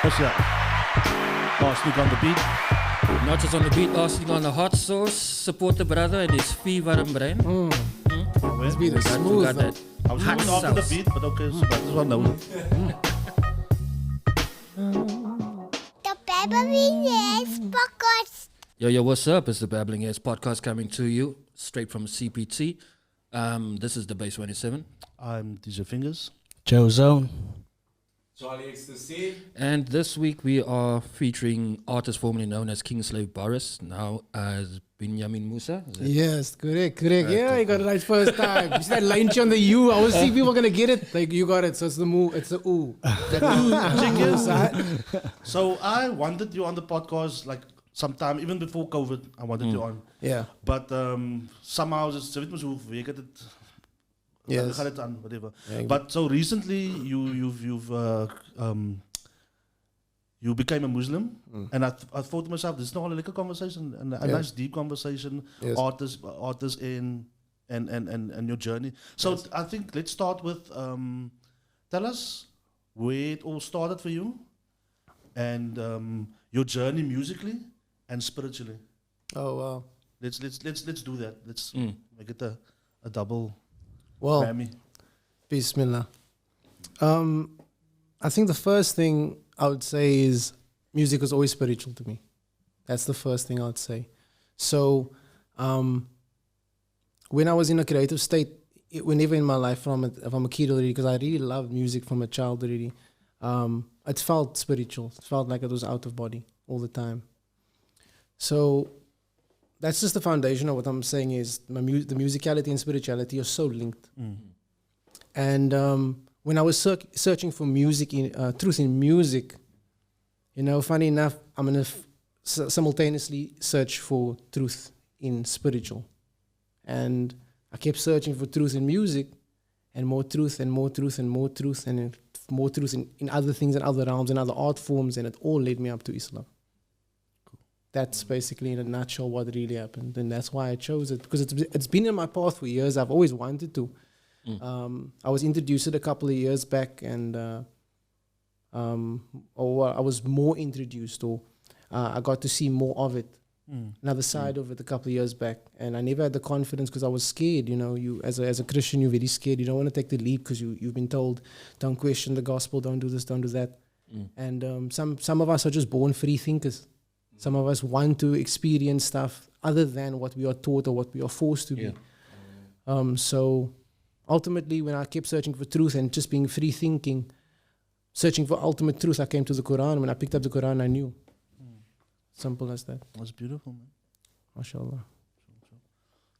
What's that? Arsenic on the beat. Not just on the beat, arsenic on the hot sauce. Support the brother and his fever and brain. This beat is We smooth. got that. I was going after the beat, but okay, so this one now. The Babbling Heads podcast. Yo, what's up? It's the Babbling Heads podcast coming to you straight from CPT. This is the Base 27. I'm DJ Fingaz. JoeZone. Charlie X2C. And this week we are featuring artists formerly known as Kingslave Boris, now as Binyameen Mūsa. Is it? Yes, correct. Yeah, you got it right first time. You see that line on the U? I was seeing people gonna get it. Like you got it. So it's the moo. It's the oo. So I wanted you on the podcast like sometime, even before COVID, I wanted you on. Yeah. But somehow, just weet mos hoe werk dit. Yes. Gaat het aan, whatever. Yeah, But so recently, you became a Muslim, and I thought to myself, this is not a little conversation, and a nice deep conversation, Yes. artists in and your journey. So I think let's start with tell us where it all started for you, and your journey musically and spiritually. Oh wow. Let's do that. Let's make it a double. Well, Grammy. Bismillah. I think the first thing I would say is music was always spiritual to me. That's the first thing I would say. So when I was in a creative state, whenever in my life from a kid already, because I really loved music from a child already, it felt spiritual. It felt like it was out of body all the time. So that's just the foundation of what I'm saying is the musicality and spirituality are so linked. And when I was searching for music, truth in music, funny enough, I'm going to simultaneously search for truth in spiritual. And I kept searching for truth in music and more truth and more truth and more truth and more truth in other things and other realms and other art forms, and it all led me up to Islam. That's basically in a nutshell what really happened, and that's why I chose it, because it's been in my path for years. I've always wanted to. I was introduced it a couple of years back, and I was more introduced, or I got to see more of it, another side of it a couple of years back, and I never had the confidence because I was scared. You as a Christian, you're very scared. You don't want to take the leap because you've been told, don't question the gospel, don't do this, don't do that, and some of us are just born free thinkers. Some of us want to experience stuff other than what we are taught or what we are forced to be. So ultimately, when I kept searching for truth and just being free thinking, searching for ultimate truth, I came to the Quran. When I picked up the Quran, I knew. Simple as that. That's beautiful, man. MashaAllah.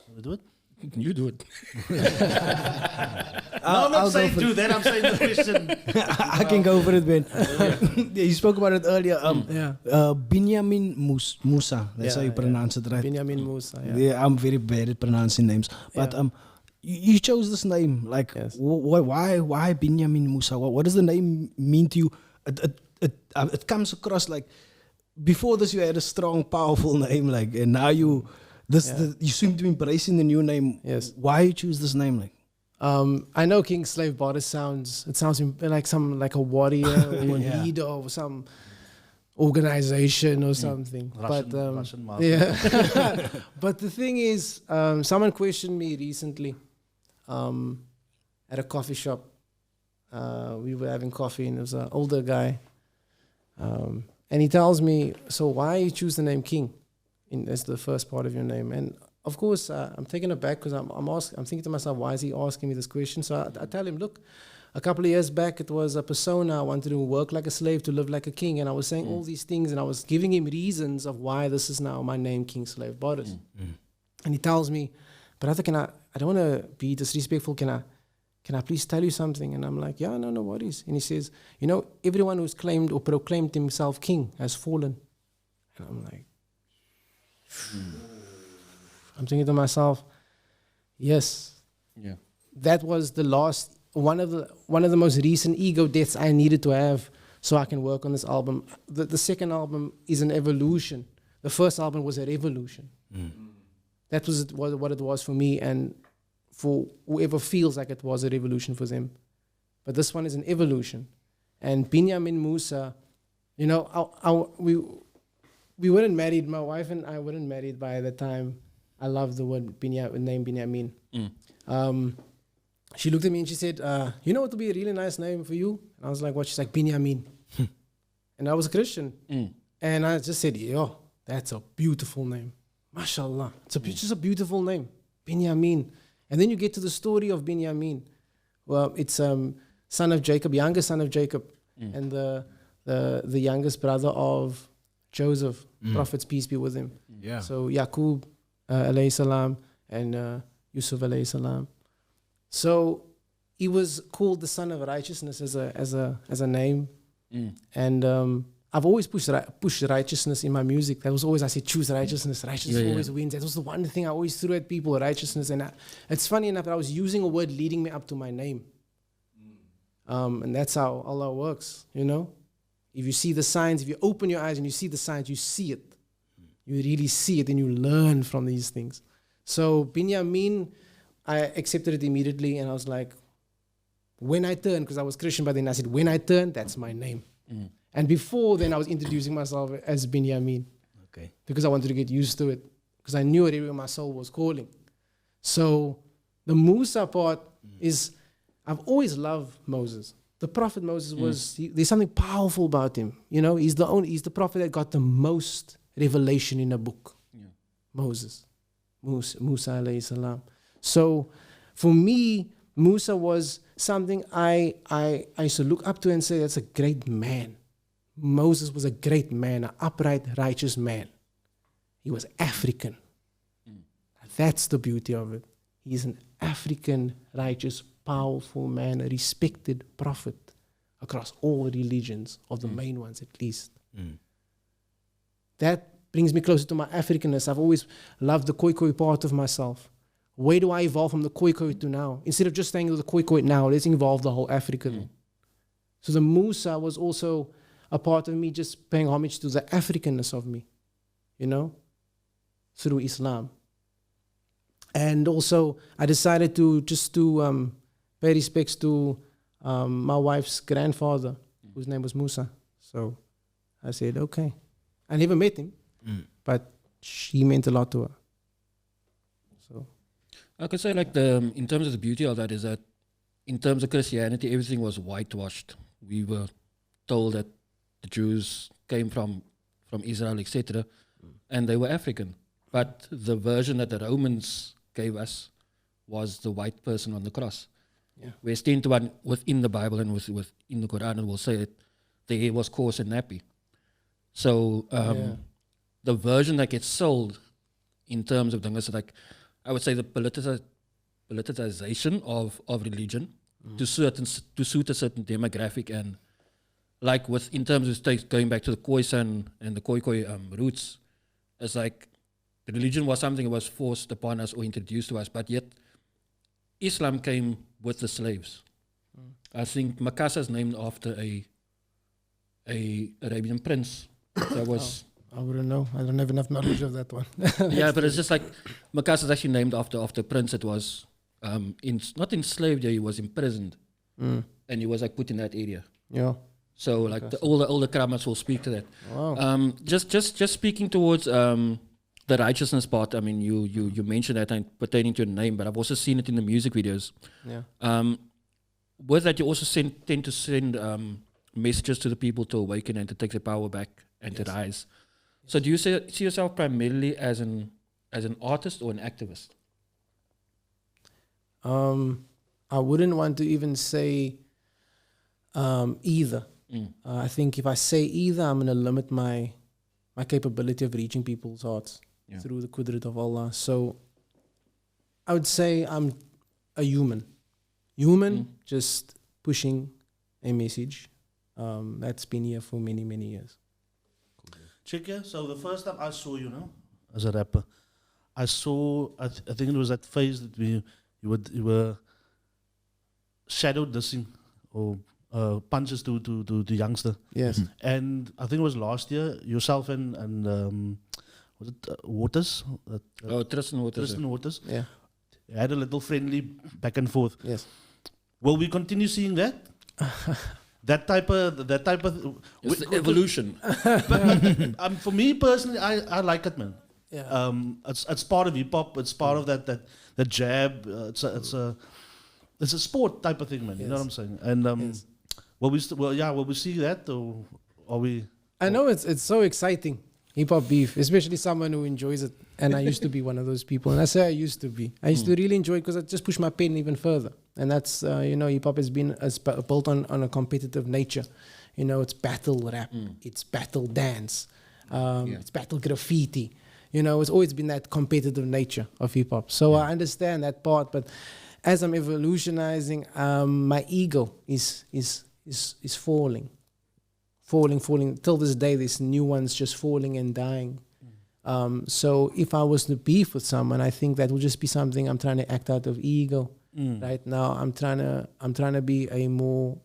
Shall we do it? You do it. No, I'm not saying do that. I'm saying the question. I can go for it, Ben. You spoke about it earlier. Binyameen Mūsa. That's how you pronounce it, right? Binyameen Mūsa. Yeah, I'm very bad at pronouncing names. But you chose this name. Like, why Binyameen Mūsa? What does the name mean to you? It comes across like before this you had a strong, powerful name, like, and now you seem to be embracing the new name. Yes. Why you choose this name, like? I know Kingslave Boris sounds like a warrior or a leader of some organization or something. Russian mafia. Yeah. But the thing is, someone questioned me recently at a coffee shop. We were having coffee, and it was an older guy. And he tells me, so why you choose the name King as the first part of your name? And of course, I'm taken aback because I'm thinking to myself, why is he asking me this question? So I tell him, look, a couple of years back, it was a persona. I wanted to work like a slave, to live like a king. And I was saying all these things, and I was giving him reasons of why this is now my name, Kingslave Boris. And he tells me, brother, I don't want to be disrespectful. Can I please tell you something? And I'm like, yeah, no worries. And he says, everyone who's claimed or proclaimed himself king has fallen. And I'm like, I'm thinking to myself, yes. Yeah. That was the last, one of the most recent ego deaths I needed to have so I can work on this album. The second album is an evolution. The first album was a revolution. That was what it was for me, and for whoever feels like it was a revolution for them. but this one is an evolution. And Binyameen Mūsa, we weren't married. My wife and I weren't married by the time. I love the name Binyameen. She looked at me and she said, you know what would be a really nice name for you? And I was like, what? She's like, Binyameen. And I was a Christian. And I just said, yo, that's a beautiful name. MashaAllah. It's just a beautiful name. Binyameen. And then you get to the story of Binyameen. Well, it's son of Jacob, youngest son of Jacob, and the youngest brother of Joseph, Prophet's peace be with him. Yeah. So Yaqub alayhi salam and Yusuf alayhi salam. So he was called the son of righteousness as a name. And I've always pushed righteousness in my music. That was always, I said, choose righteousness. Righteousness always wins. That was the one thing I always threw at people, righteousness. And it's funny enough that I was using a word leading me up to my name. And that's how Allah works, If you see the signs, if you open your eyes and you see the signs, you see it. You really see it and you learn from these things. So Binyameen, I accepted it immediately and I was like, when I turn, because I was Christian, but then I said, when I turn, that's my name. And before then, I was introducing myself as Binyameen. Okay. Because I wanted to get used to it. Because I knew it, my soul was calling. So the Mūsa part is, I've always loved Moses. The prophet Moses there's something powerful about him. He's the prophet that got the most revelation in a book. Yeah. Moses. Mūsa alayhi salam. So for me, Mūsa was something I used to look up to and say, that's a great man. Moses was a great man, an upright, righteous man. He was African. That's the beauty of it. He's an African, righteous, powerful man, a respected prophet across all religions, of the main ones at least. That brings me closer to my Africanness. I've always loved the Khoikhoi part of myself. Where do I evolve from the Khoikhoi to now? Instead of just staying with the Khoikhoi now, let's involve the whole Africa. So the Mūsa was also a part of me just paying homage to the Africanness of me, through Islam. And also, I decided to just pay respects to my wife's grandfather, whose name was Mūsa. So I said, okay. I never met him, but he meant a lot to her. So I could say, in terms of the beauty of that is that in terms of Christianity, everything was whitewashed. We were told that the Jews came from Israel, etc., and they were African. But the version that the Romans gave us was the white person on the cross. Yeah. Whereas 10 to 1 within the Bible and within the Quran, it will say that the hair was coarse and nappy. So the version that gets sold in terms of things like, I would say the politicization of religion to suit a certain demographic, and in terms of going back to the Khoisan and the Khoikhoi roots, it's like the religion was something that was forced upon us or introduced to us, but yet Islam came with the slaves. I think Makassar is named after a Arabian prince. That was I wouldn't know. I don't have enough knowledge of that one. Yeah, but it's just like Makassar is actually named after a prince that was not enslaved. He was imprisoned, and he was put in that area. Yeah. So all the Kramas will speak to that. Wow. Just speaking towards the righteousness part. I mean, you mentioned that pertaining to your name, but I've also seen it in the music videos. Yeah. With that, you also tend to send messages to the people to awaken and to take their power back and to rise. So do you see yourself primarily as an artist or an activist? I wouldn't want to even say either. I think if I say either, I'm going to limit my capability of reaching people's hearts through the qudrat of Allah. So I would say I'm a human. Just pushing a message that's been here for many, many years. Check here. So the first time I saw you now as a rapper, I saw, I think it was that phase that you were shadow dissing or punches to the youngster. Yes. And I think it was last year, yourself and was it Waters? Tristan Waters. Tristan Waters. Yeah. Had a little friendly back and forth. Yes. Will we continue seeing that? That type of It's the evolution. for me personally, I like it, man. Yeah. It's part of hip hop. It's part of that jab. It's a sport type of thing, man. You know what I'm saying? And Yes. will we see that, or are we? I know it's so exciting, hip hop beef, especially someone who enjoys it. And I used to be one of those people. And I say I used to be. I used to really enjoy it because I just pushed my pen even further. And that's, hip hop has been built on a competitive nature. You know, it's battle rap, it's battle dance, it's battle graffiti. You know, it's always been that competitive nature of hip hop. So I understand that part. But as I'm evolutionizing, my ego is falling. Till this day, there's new ones just falling and dying. So if I was to beef with someone, I think that would just be something I'm trying to act out of ego. Right now, I'm trying to be a more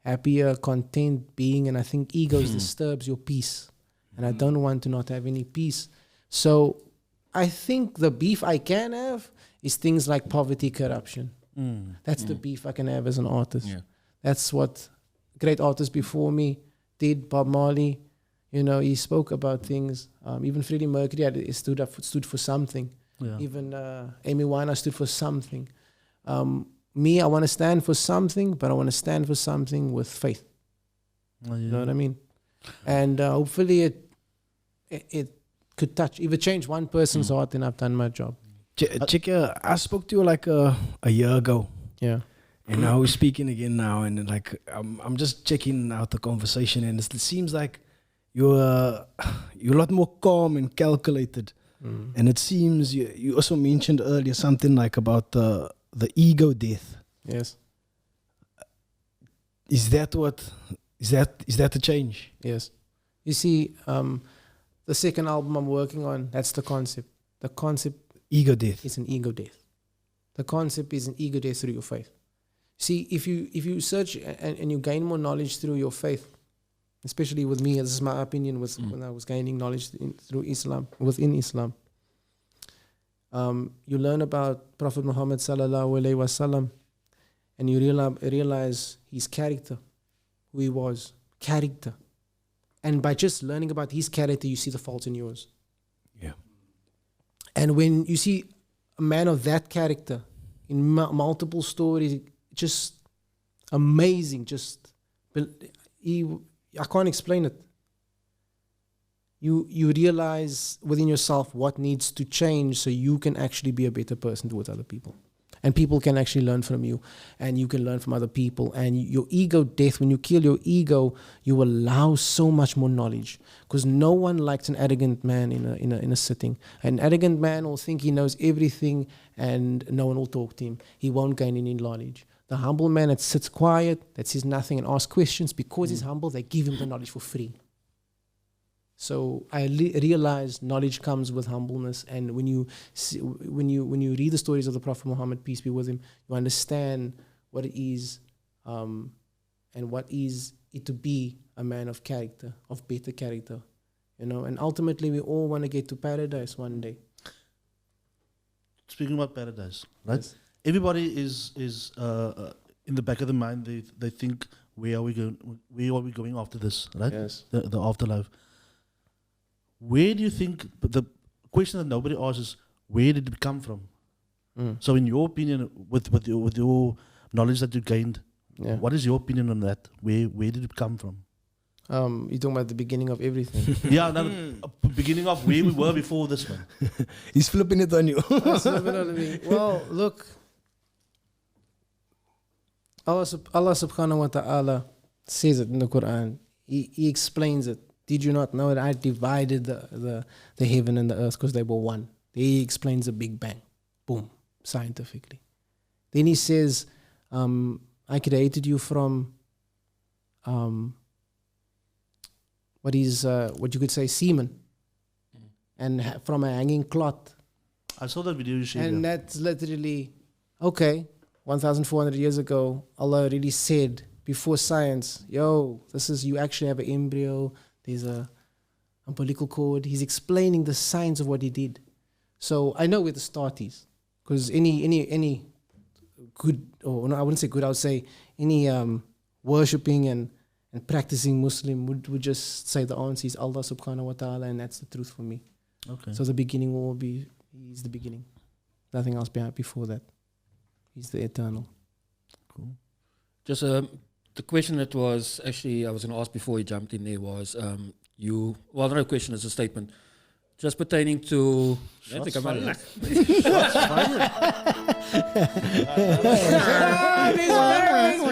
happier, content being, and I think ego disturbs your peace, and I don't want to not have any peace. So I think the beef I can have is things like poverty, corruption. That's the beef I can have as an artist. Yeah. That's what great artists before me did. Bob Marley, he spoke about things. Even Freddie Mercury stood for something. Yeah. Even Amy Winehouse stood for something. Me, I want to stand for something, but I want to stand for something with faith. You know what I mean? And hopefully it could touch. If it changed one person's heart, then I've done my job. Chika, I spoke to you like a year ago. Yeah. And now we're speaking again now, and like I'm just checking out the conversation, and it seems like you're a lot more calm and calculated. And it seems you also mentioned earlier something like about the ego death. Yes. Is that the change? Yes. You see, the second album I'm working on, that's the concept. The concept Ego death. is an ego death. The concept is an ego death through your faith. See, if you search and you gain more knowledge through your faith, especially with me, this is my opinion, when I was gaining knowledge within Islam, you learn about Prophet Muhammad sallallahu alaihi wasallam, and you realize his character, who he was, character. And by just learning about his character, you see the faults in yours. Yeah. And when you see a man of that character in multiple stories, just amazing, I can't explain it. You realize within yourself what needs to change so you can actually be a better person towards other people. And people can actually learn from you, and you can learn from other people. And your ego death, when you kill your ego, you allow so much more knowledge. Because no one likes an arrogant man in a sitting. An arrogant man will think he knows everything, and no one will talk to him. He won't gain any knowledge. The humble man that sits quiet, that says nothing and asks questions, because he's humble, they give him the knowledge for free. So I realized knowledge comes with humbleness, and when you read the stories of the Prophet Muhammad, peace be with him, you understand what it is, and what is it to be a man of character, of better character, And ultimately, we all want to get to paradise one day. Speaking about paradise, right? Yes. Everybody is in the back of the mind. They think, where are we going after this, right? Yes. The afterlife. Where do you think, the question that nobody asks is, where did it come from? So in your opinion, with your knowledge that you gained, what is your opinion on that? Where did it come from? You're talking about the beginning of everything. Yeah, beginning of where we were before this one. He's flipping it on you. Well, look, Allah subhanahu wa ta'ala says it in the Quran. He explains it. Did you not know that I divided the heaven and the earth because they were one? He explains the Big Bang. Boom. Scientifically. Then he says, I created you from what you could say semen, and from a hanging cloth. I saw that video you shared. And that's literally, okay, 1,400 years ago, Allah really said, before science, you actually have an embryo, there's a umbilical cord. He's explaining the science of what he did. So I know where the start is, because any good, or no, I wouldn't say good, I would say any worshipping and practicing Muslim would just say the answer is Allah subhanahu wa ta'ala, and that's the truth for me. Okay. So the beginning will be, he's the beginning. Nothing else before that. He's the eternal. Cool. Just the question that was actually I was going to ask before you jumped in there was well, not a question, it's a statement. Just pertaining to. Shots Shots fired.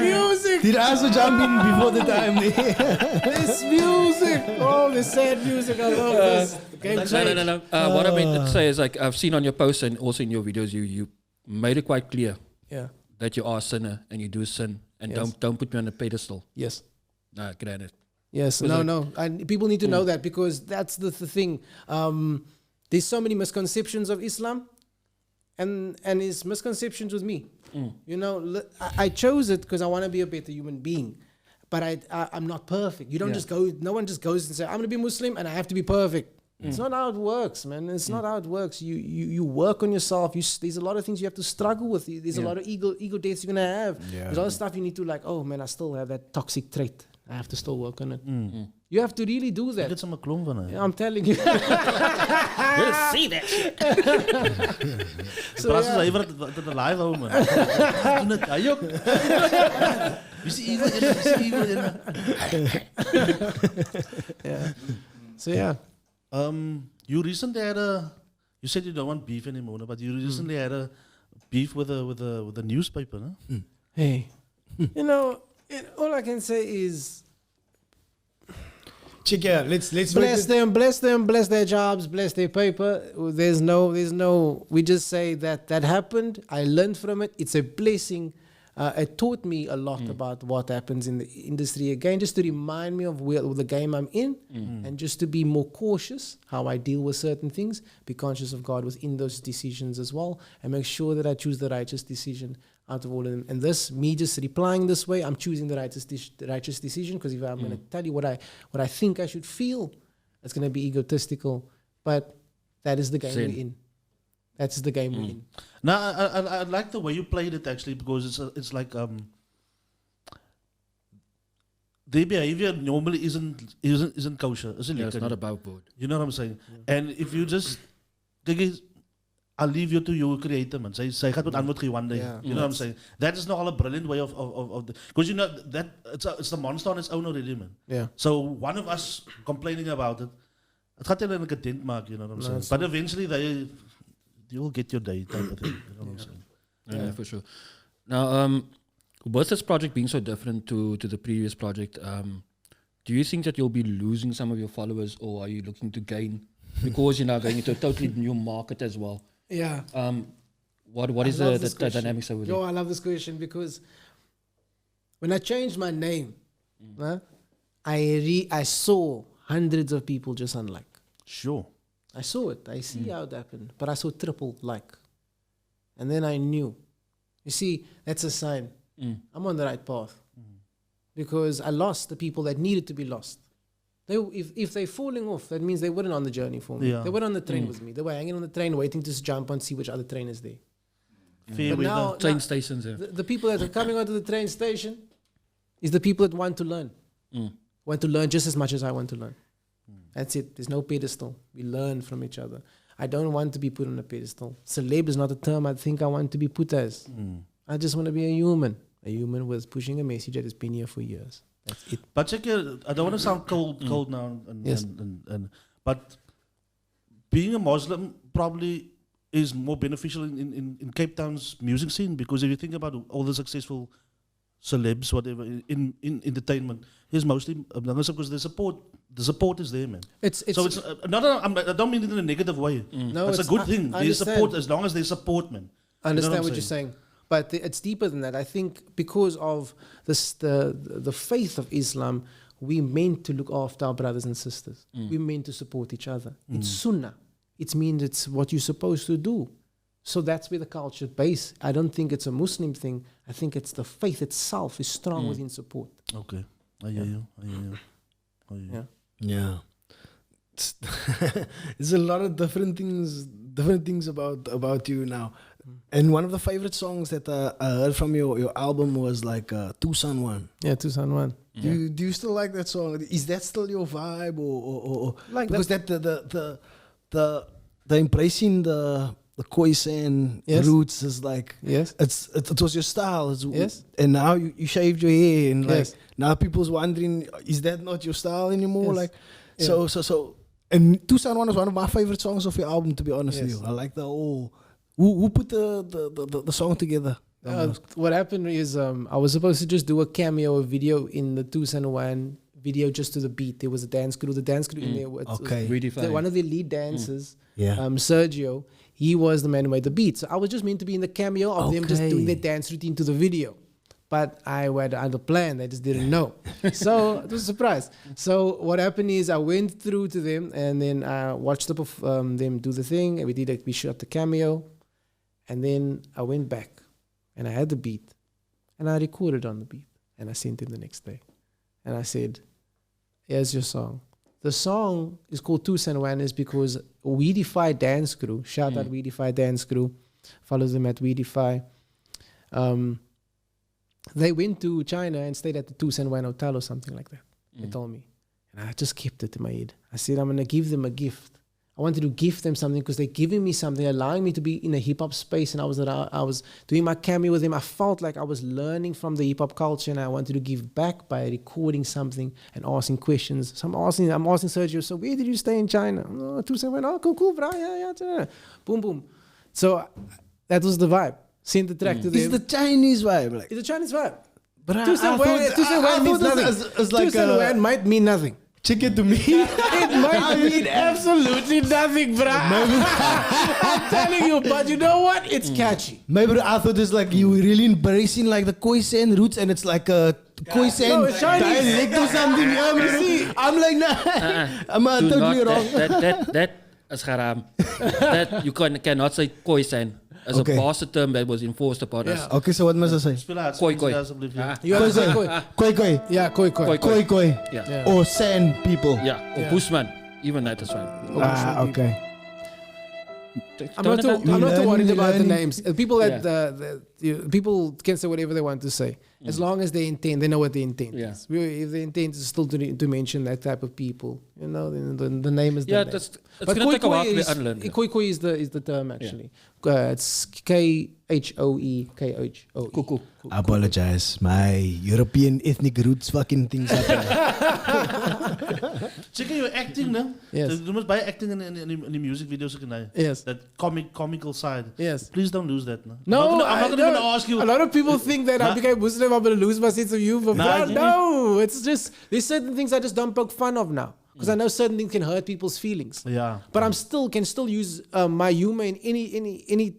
Music! Did I also jump in before the time? This music! Oh, the sad music. I love this. Game No. What I meant to say is, like, I've seen on your posts and also in your videos, you made it quite clear Yeah. that you are a sinner and you do sin, and Yes. don't put me on a pedestal. Yes. Nah, granted. Yes, Was no. And people need to know that, because that's the thing. There's so many misconceptions of Islam, and it's misconceptions with me. You know, I chose it because I want to be a better human being, but I'm not perfect. You don't just go. No one just goes and say, I'm going to be Muslim and I have to be perfect. It's not how it works, man. It's not how it works. You work on yourself. There's a lot of things you have to struggle with. There's a lot of ego deaths you're gonna have. There's a lot of stuff you need to, like, oh man, I still have that toxic trait. I have to still work on it. You have to really do that. Dit is 'n klomp van hy. I'm telling you. You'll see that shit. So Bras is iewer dat die live hou man. Doen dit hy ook. Wie sien evil in. Yeah. So yeah. You recently had you said you don't want beef anymore, no? But you recently had a beef with a newspaper, no? Hey, you know, all I can say is Check out. Let's bless them, bless their jobs, bless their paper. There's no. We just say that happened. I learned from it. It's a blessing. It taught me a lot about what happens in the industry. Again, just to remind me of the game I'm in, and just to be more cautious how I deal with certain things. Be conscious of God within those decisions as well, and make sure that I choose the righteous decision out of all of them. And me just replying this way, I'm choosing the righteous decision, because if I'm going to tell you what I think I should feel, it's going to be egotistical. But that is the game we're in. That's the game we're in. No, I like the way you played it actually, because it's like their behavior normally isn't kosher. Isn't Yeah, it's not above board. You know what I'm saying? And if you just I'll leave you to your creator, man. Sy gaan tot antwoord gee one day. Yeah. You know what I'm saying? That is not a brilliant way of because you know that it's the monster on its own already, man. Yeah. So one of us complaining about it, het gaat hulle 'n dent maak, you know what I'm saying? But eventually you'll get your day type of thing. You know what I'm saying? Yeah, for sure. Now, with this project being so different to the previous project, do you think that you'll be losing some of your followers, or are you looking to gain, because you're now going into a totally new market as well? Yeah. What is the dynamics over there? Yo, I love this question, because when I changed my name, I saw hundreds of people just unlike. Sure. I saw it. I see how it happened. But I saw triple like. And then I knew. You see, that's a sign. I'm on the right path. Because I lost the people that needed to be lost. If they're falling off, that means they weren't on the journey for me. Yeah. They weren't on the train with me. They were hanging on the train waiting to just jump on, see which other train is there. Fair But now, Train stations, yeah. the people that are coming onto the train station is the people that want to learn. Want to learn just as much as I want to learn. That's it. There's no pedestal. We learn from each other. I don't want to be put on a pedestal. Celeb is not a term I think I want to be put as. I just want to be a human. A human was pushing a message that has been here for years. That's it. But check here, I don't want to sound cold now. Yes. But being a Muslim probably is more beneficial in Cape Town's music scene, because if you think about all the successful celebs, whatever, in entertainment, is mostly because the support is there, man. It's So it's I don't mean it in a negative way. No, it's a it's- good I thing. There's understand. support, as long as there's support, man. I understand You know what you're saying. But it's deeper than that. I think because of the faith of Islam, we're meant to look after our brothers and sisters. We're meant to support each other. It's sunnah. It means it's what you're supposed to do. So that's where the culture base. I don't think it's a Muslim thing. I think it's the faith itself is strong within support. Okay. I hear you. Yeah. Yeah. There's a lot of different things about you now. And one of the favorite songs that I heard from your album was like 2 Sun 1. Yeah, 2 Sun 1. Do you still like that song? Is that still your vibe, or Like because that the embracing the Khoisan Yes. roots is like Yes. it was your style. Yes. And now you shaved your hair, and like Yes. now people's wondering, is that not your style anymore? Yes. Like Yeah. so. And 2 Sun 1 is one of my favorite songs of your album, to be honest with Yes. you. I like the whole. Who put the song together? What happened is I was supposed to just do a cameo, a video in the 2 Sun 1 video just to the beat. There was a dance crew. The dance crew in there was Okay. one of the lead dancers, Yeah. Sergio. He was the man who made the beat. So I was just meant to be in the cameo of them just Okay. doing their dance routine to the video. But I had other plan. They just didn't know. So it was a surprise. So what happened is I went through to them and then I watched them do the thing. And we shot the cameo. And then I went back and I had the beat and I recorded on the beat and I sent him the next day. And I said, here's your song. The song is called 2 Sun 1 is because Weedify Dance Crew, shout out Weedify Dance Crew, follow them at Weedify. They went to China and stayed at the 2 Sun 1 hotel or something like that. They told me. And I just kept it in my head. I said, I'm going to give them a gift. I wanted to gift them something because they're giving me something, allowing me to be in a hip hop space. And I was doing my cameo with them. I felt like I was learning from the hip hop culture, and I wanted to give back by recording something and asking questions. So I'm asking Sergio, so where did you stay in China? Oh, 2 Sun 1. Oh, cool, bro. Yeah. Boom, boom. So that was the vibe. Sent the track to them. It's the Chinese vibe, like. It's a Chinese vibe. But 2 Sun 1 means nothing. It's like 2 Sun 1 might mean nothing. check it to me. It might mean absolutely nothing, bruh. I'm telling you, but you know what? It's catchy. Maybe I thought it's like you were really embracing like the Khoisan roots, and it's like a Khoisan No, it's Chinese. dialect or something. I'm like, nah, I'm totally wrong. That is haram. That you cannot say Khoisan as Okay. a bastard term that was enforced upon us. Okay, so what must I say? Speel uit, Koi, koi. alsjeblieft. Ja. You have to say koi. Koi koi. Yeah, koi. Koi. Koi koi. Yeah. Yeah. Or sand people. Yeah, or Bushman. Even that is fine. Okay. I'm not too worried about the names. People that people can say whatever they want to say, as long as they intend, they know what they intend. Yeah. is. If they intend is still to mention that type of people, you know, then the name is the Yeah, name. it's going to take a while to unlearn. Koi koi is the term actually. It's KHOE. Cuckoo. I apologize. My European ethnic roots fucking things up. Check your acting, no? Yes. You must buy acting in the music videos. Yes. That comical side. Yes. Please don't lose that. No, No, I'm not I going to know. ask you. A lot of people think that I became Muslim, I'm going to lose my sense of humor. Nah, But no, it's just, there's certain things I just don't poke fun of now. Because I know certain things can hurt people's feelings. Yeah. But I'm can still use my humor in any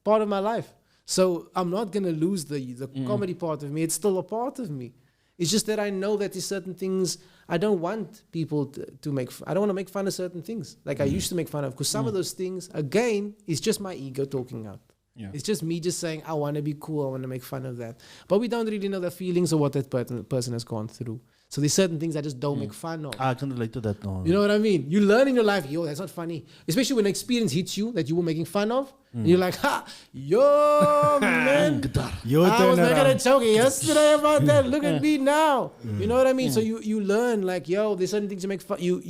part of my life. So I'm not going to lose the comedy part of me. It's still a part of me. It's just that I know that there's certain things I don't want people to make. I don't want to make fun of certain things like I used to make fun of, because some of those things, again, is just my ego talking out. Yeah. It's just me just saying, I want to be cool. I want to make fun of that. But we don't really know the feelings or what that person has gone through. So there's certain things I just don't make fun of. I can relate to that now. You know what I mean? You learn in your life, yo, that's not funny. Especially when an experience hits you that you were making fun of. And you're like, ha, yo, man. Your I was turn making a around. joke yesterday about that. Look at me now. You know what I mean? So you learn like, yo, there's certain things you make fun. You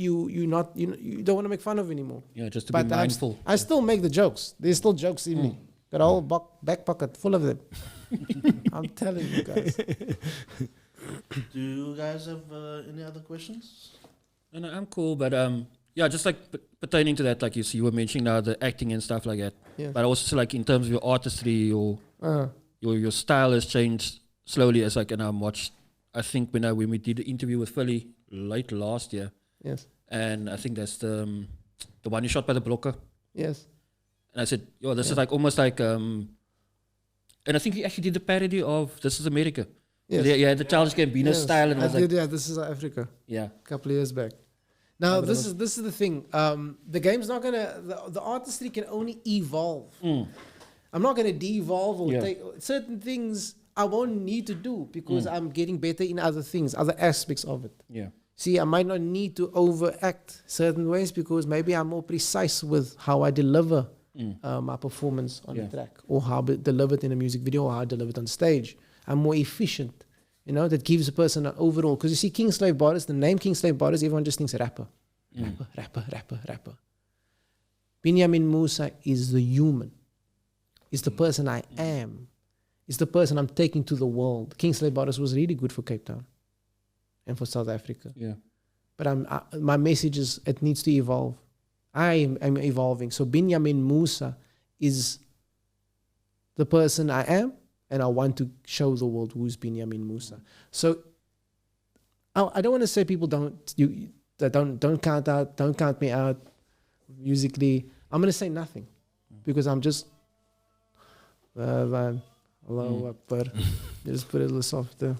don't want to make fun of anymore. Yeah, just to But be mindful. I still make the jokes. There's still jokes in me. Got a whole back pocket full of them. I'm telling you guys. Do you guys have any other questions? No, I'm cool, but yeah, just like pertaining to that, like you were mentioning now the acting and stuff like that. Yeah. But also like in terms of your artistry, your style has changed slowly. As like, and I watched, I think when we did the interview with Philly late last year, Yes. and I think that's the one you shot by the blocker. Yes. And I said, yo, this is like almost like and I think he actually did the parody of This Is America. Yes. Yeah, had the Childish Gambino Yes. style, and I was like, yeah, this is Africa. yeah. A couple of years back. Now this is the thing. The game's not gonna. The artistry can only evolve. I'm not gonna de-evolve or Yeah. take certain things. I won't need to do because I'm getting better in other things, other aspects of it. Yeah. See, I might not need to overact certain ways because maybe I'm more precise with how I deliver my performance on the track, or how I delivered in a music video, or how I delivered on stage. I'm more efficient. You know, that gives a person an overall. Because you see, King Slave Boris, the name King Slave Boris, everyone just thinks rapper. Rapper. Binyameen Mūsa is the human. It's the person I am. It's the person I'm taking to the world. King Slave Boris was really good for Cape Town and for South Africa. Yeah. But my message is, it needs to evolve. I'm evolving. So Binyameen Mūsa is the person I am, and I want to show the world who's Binyameen Mūsa. So I don't want to say people don't count me out musically. I'm going to say nothing because I'm just hello Akbar. Just put it a little softer.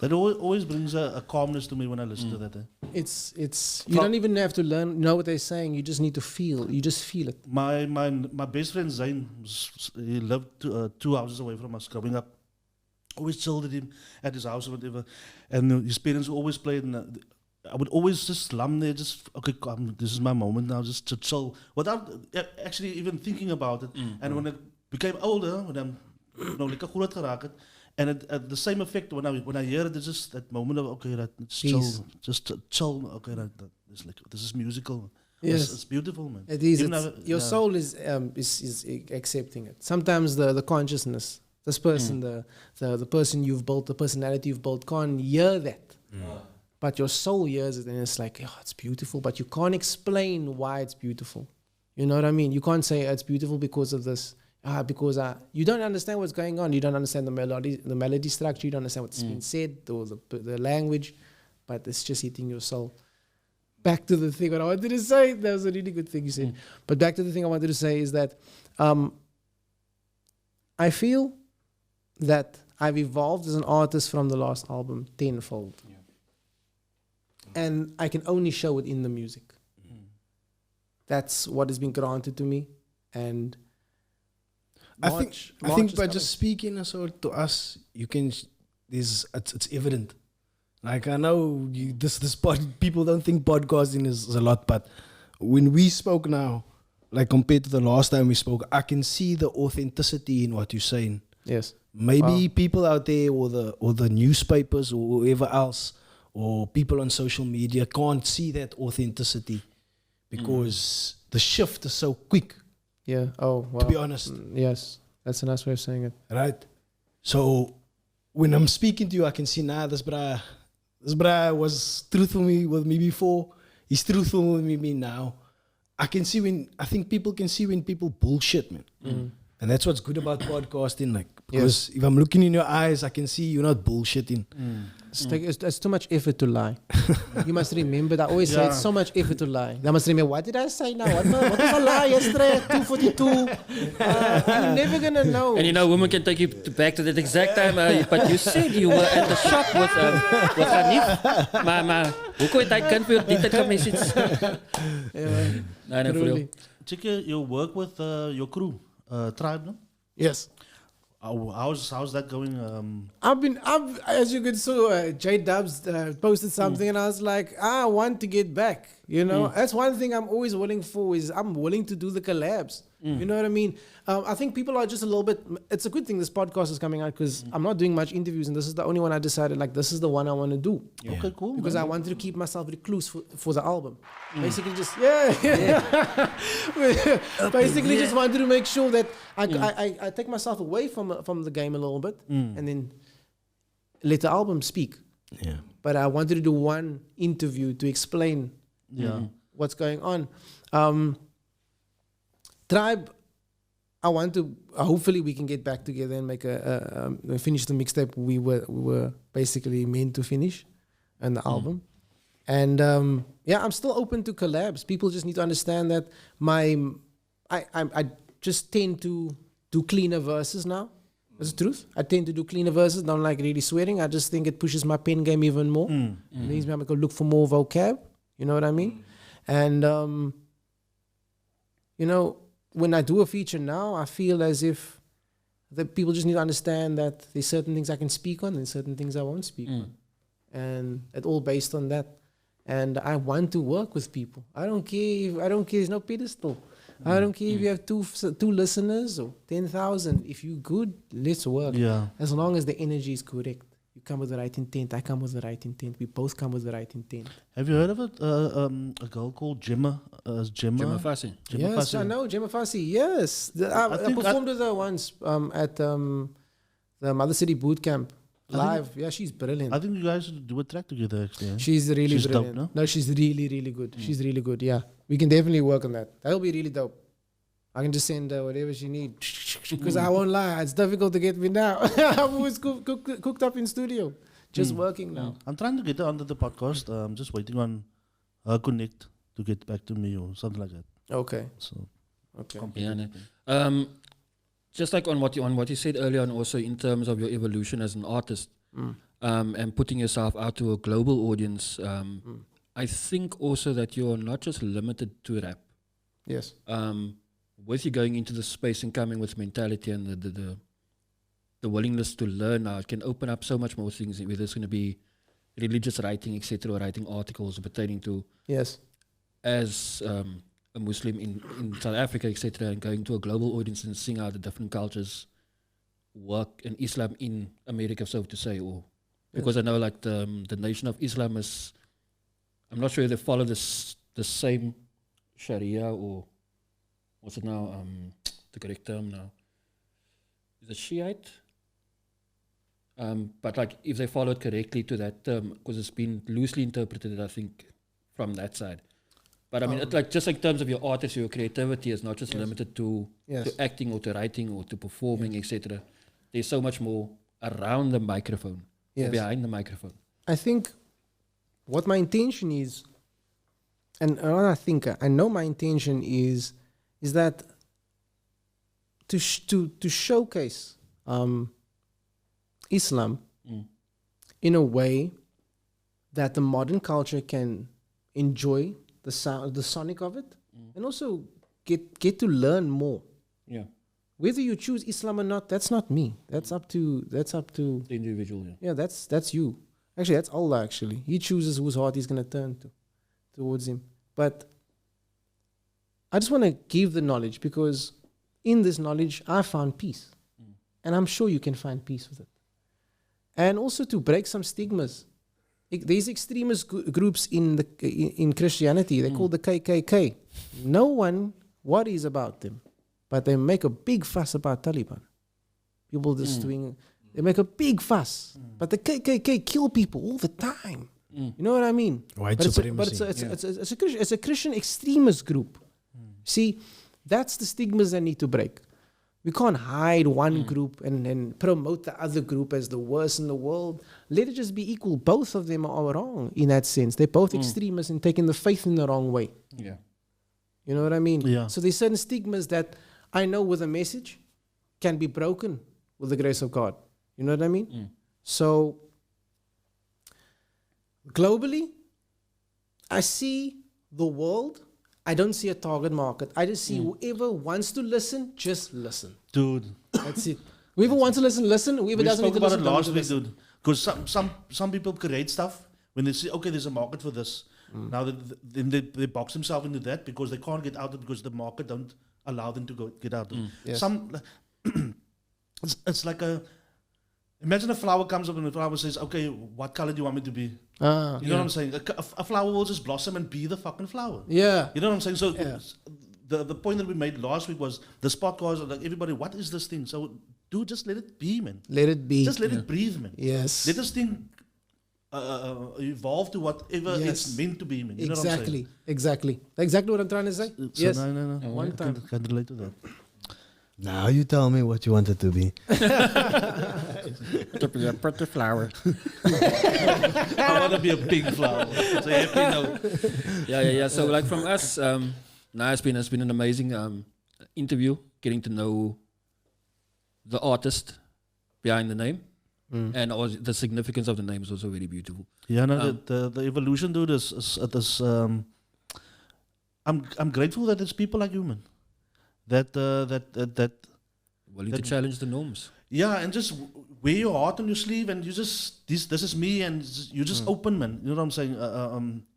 That always brings a calmness to me when I listen to that. It's you don't even have to know what they're saying. You just need to feel. You just feel it. My best friend Zain, he lived 2 houses away from us growing up. Always chilled at him at his house or whatever, and his parents always played. And I would always just slum there, just okay, come, this is my moment now, just to chill without actually even thinking about it. And when I became older, when I'm lekker groot geraak het, and at the same effect when I hear it, it's just that moment of okay, it's chill, just chill. Okay, this is musical. Yes, it's beautiful, man. It is. Your soul is accepting it. Sometimes the consciousness, this person, the person you've built, the personality you've built, can't hear that. But your soul hears it, and it's like, oh, it's beautiful. But you can't explain why it's beautiful. You know what I mean? You can't say it's beautiful because of this. Because you don't understand what's going on. You don't understand the melody structure. You don't understand what's being said or the language. But it's just hitting your soul. Back to the thing what I wanted to say. That was a really good thing you said. But back to the thing I wanted to say is that I feel that I've evolved as an artist from the last album tenfold. Yeah. And I can only show it in the music. That's what has been granted to me. And I think by just speaking to us, you can. It's evident. Like I know people don't think podcasting is a lot, but when we spoke now, like compared to the last time we spoke, I can see the authenticity in what you're saying. Yes. Maybe people out there, or the newspapers, or whoever else, or people on social media can't see that authenticity because the shift is so quick. Yeah. Oh, wow. To be honest. Yes. That's a nice way of saying it. Right. So when I'm speaking to you, I can see this bruh was truthful with me before. He's truthful with me now. I think people can see when people bullshit, man. And that's what's good about podcasting, like, because if I'm looking in your eyes, I can see you're not bullshitting. It's too much effort to lie. You must remember that. I always say it's so much effort to lie. I must remember, what did I say now? What was I lie yesterday at 2:42? You're never going to know. And women can take you back to that exact time. But you said you were at the shop with Hanif. Maar hoekom het hy kind vir die tyd gemessage? Nee, Check your work with your crew, Tribe, no? Yes. How's that going? I've as you could see, J Dubs posted something, and I was like, I want to get back. You know, that's one thing I'm always willing for. Is I'm willing to do the collabs. You know what I mean? I think people are just a little bit. It's a good thing this podcast is coming out because I'm not doing much interviews, and this is the only one I decided. Like, this is the one I want to do. Yeah. Okay, cool. Because I wanted to keep myself recluse for the album. Basically, just basically just wanted to make sure that I take myself away from the game a little bit, and then let the album speak. Yeah. But I wanted to do one interview to explain what's going on. Tribe, I want to. Hopefully, we can get back together and make finish the mixtape we were basically meant to finish, and the album. And I'm still open to collabs. People just need to understand that I just tend to do cleaner verses now. That's the truth. I tend to do cleaner verses. Don't like really swearing. I just think it pushes my pen game even more. It means me I go look for more vocab. You know what I mean? And when I do a feature now, I feel as if the people just need to understand that there's certain things I can speak on and certain things I won't speak on. And it all based on that. And I want to work with people. I don't care. There's no pedestal. I don't care if you have two listeners or 10,000. If you're good, let's work. Yeah. As long as the energy is correct. You come with the right intent. I come with the right intent. We both come with the right intent. Have you heard of it? A girl called Gemma. Gemma Fassi. Yes, I know Gemma Fassi. Yes, I performed with her once at the Mother City Boot Camp live. Yeah, she's brilliant. I think you guys should do a track together actually. Eh? She's really She's brilliant. dope, No, she's really, really good. She's really good. Yeah, we can definitely work on that. That'll be really dope. I can just send her whatever she needs. Because I won't lie, it's difficult to get me now. I'm always cooked up in studio, just working now. I'm trying to get her onto the podcast. I'm just waiting on her connect to get back to me or something like that. Okay. So Okay. Yeah, no. Just like on what you said earlier on, also in terms of your evolution as an artist, and putting yourself out to a global audience, I think also that you're not just limited to rap. Yes. With you going into the space and coming with mentality and the willingness to learn now, it can open up so much more things, whether it's going to be religious writing, etc., or writing articles pertaining to Yes. as a Muslim in South Africa, etc., and going to a global audience and seeing how the different cultures work in Islam in America, so to say, or because I know like the Nation of Islam is, I'm not sure if they follow the same Sharia or what's it now? The correct term now is it Shiite? But like if they follow it correctly to that term, because it's been loosely interpreted, I think, from that side. But I mean, it's like just in terms of your artist, your creativity is not just limited to acting or to writing or to performing, etc. There's so much more around the microphone, or behind the microphone. I think what my intention is, and I know my intention is that to showcase Islam in a way that the modern culture can enjoy the sound, the sonic of it, and also get to learn more. Yeah, whether you choose Islam or not, that's not me. That's up to the individual. Yeah, that's you. Actually, that's Allah. Actually, He chooses whose heart He's gonna turn towards Him. But I just want to give the knowledge, because in this knowledge I found peace, and I'm sure you can find peace with it. And also to break some stigmas. These extremist groups in Christianity, they're called the KKK. No one worries about them, but they make a big fuss about Taliban. People just they make a big fuss, but the KKK kill people all the time. You know what I mean? White supremacy. It's a Christian extremist group. See, that's the stigmas that need to break. We can't hide one group and promote the other group as the worst in the world. Let it just be equal. Both of them are wrong in that sense. They're both extremists and taking the faith in the wrong way. Yeah. You know what I mean? Yeah. So there's certain stigmas that I know with a message can be broken with the grace of God. You know what I mean? So globally, I see the world. I don't see a target market. I just see whoever wants to listen, just listen. Dude. That's it. Whoever wants to listen. Whoever We doesn't spoke need to about listen, it don't last need to week, listen. dude. Because some people create stuff when they say, okay, there's a market for this. Now then they box themselves into that because they can't get out of it because the market don't allow them to get out. Yes. It's like imagine a flower comes up and the flower says, okay, what color do you want me to be? You know what I'm saying? A flower will just blossom and be the fucking flower. Yeah. You know what I'm saying? So the point that we made last week was this podcast, like everybody, what is this thing? So dude, just let it be, man. Let it be. Just let it breathe, man. Yes. Let this thing evolve to whatever it's meant to be, man. You know what I'm saying? Exactly what I'm trying to say. So Yes. No. One time. Can relate to that. Now you tell me what you want it to be. To be a pretty flower. I want to be a big flower. So you have to know. Yeah. So like from us, it's been an amazing interview, getting to know the artist behind the name, and also the significance of the name is also very beautiful. Yeah, no, the evolution, dude, is I'm grateful that it's people like you, man. That willing to challenge the norms. Yeah, and just wear your heart on your sleeve, and you just this is me, and you just open, man. You know what I'm saying?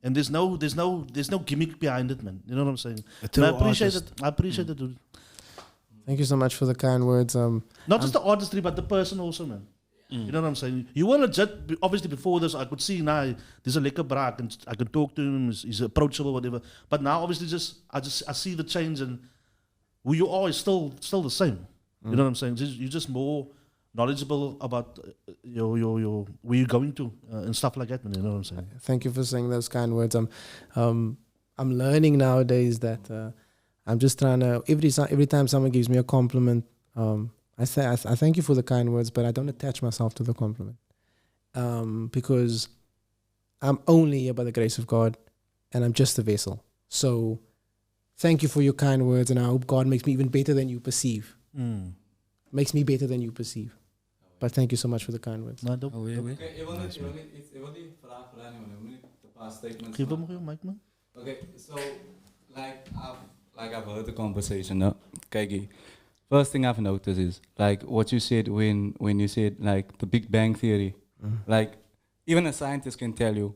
And there's no gimmick behind it, man. You know what I'm saying? And I appreciate it. I appreciate it, dude. Thank you so much for the kind words. Not just the artistry, but the person also, man. You know what I'm saying? You weren't legit. Obviously, before this, I could see now there's a lekker braak, and I can talk to him. He's approachable, whatever. But now, obviously, I see the change, and who you are is still the same. You know what I'm saying? You're just more knowledgeable about your where you're going to and stuff like that, man. You know what I'm saying? Thank you for saying those kind words. I'm learning nowadays that I'm just trying to every time someone gives me a compliment, I say I thank you for the kind words, but I don't attach myself to the compliment because I'm only here by the grace of God, and I'm just a vessel. So thank you for your kind words, and I hope God makes me even better than you perceive. Makes me better than you perceive. But thank you so much for the kind words. Nou, dope. Okay, ik wil niet vragen voor anyone. Ik wil niet een paar statements. Geef hem nog je mic, man. Okay, so I've heard the conversation. No? Kijk, first thing I've noticed is like what you said when you said like the Big Bang Theory. Like even a scientist can tell you,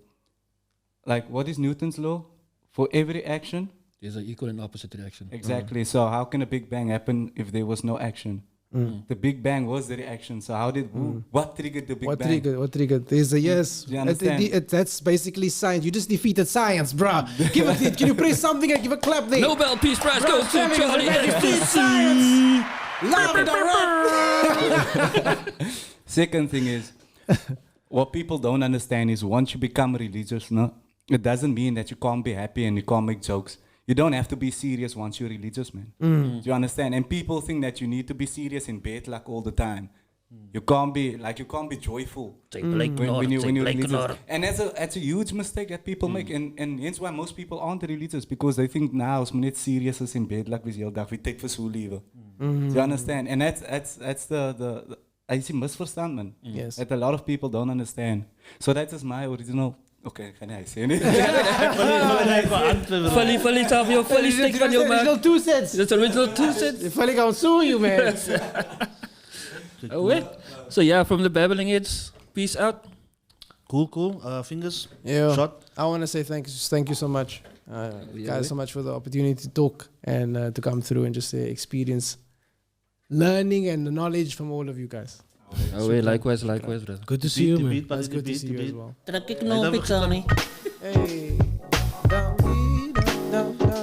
like what is Newton's law? For every action, There's an equal and opposite reaction. exactly. So how can a Big Bang happen if there was no action? The Big Bang was the reaction. So how did what triggered the Big Bang? What triggered? There's a yes. Do you understand? That's basically science. You just defeated science, bruh. Can you press something and give a clap there? Nobel Peace Prize goes to Charlie Defeat science. Love Second thing is, what people don't understand is once you become religious, no, it doesn't mean that you can't be happy and you can't make jokes. You don't have to be serious once you're religious, man. Do you understand? And people think that you need to be serious in bed like all the time. You can't be joyful when you're religious. And that's a huge mistake that people make. And hence why most people aren't religious, because they think now as net serious is in bed like we heel dag we take for so lewe. Do you understand? And that's the I see misverstand, man. Yes. That a lot of people don't understand. So that is my original. Okay, can I say it? Fully top your fully stick van jou Original man. 2 cents. That's original 2 cents. If I gonna sue you, man. Oh wait. So yeah, from the Babbling Heads, peace out. Cool. Fingaz. Yeah. Shot. I want to say thank you so much, guys, so much for the opportunity to talk and to come through and just experience learning and the knowledge from all of you guys. Oh wait, likewise, brother. Good to see you, man. It's good to see you as well. Trek ik nou Hey.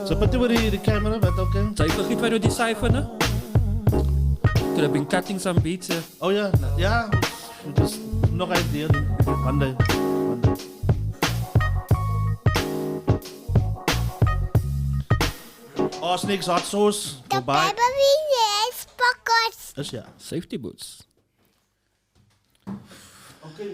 So put the camera, but okay. Sy vergiet wat die syfer, né? Could have been cutting some beats. Oh yeah. Just nog idea. One day. Oh, Snakes hot sauce. The Go buy. Babbling Heads podcast. Yes, yeah. Safety boots. Okay.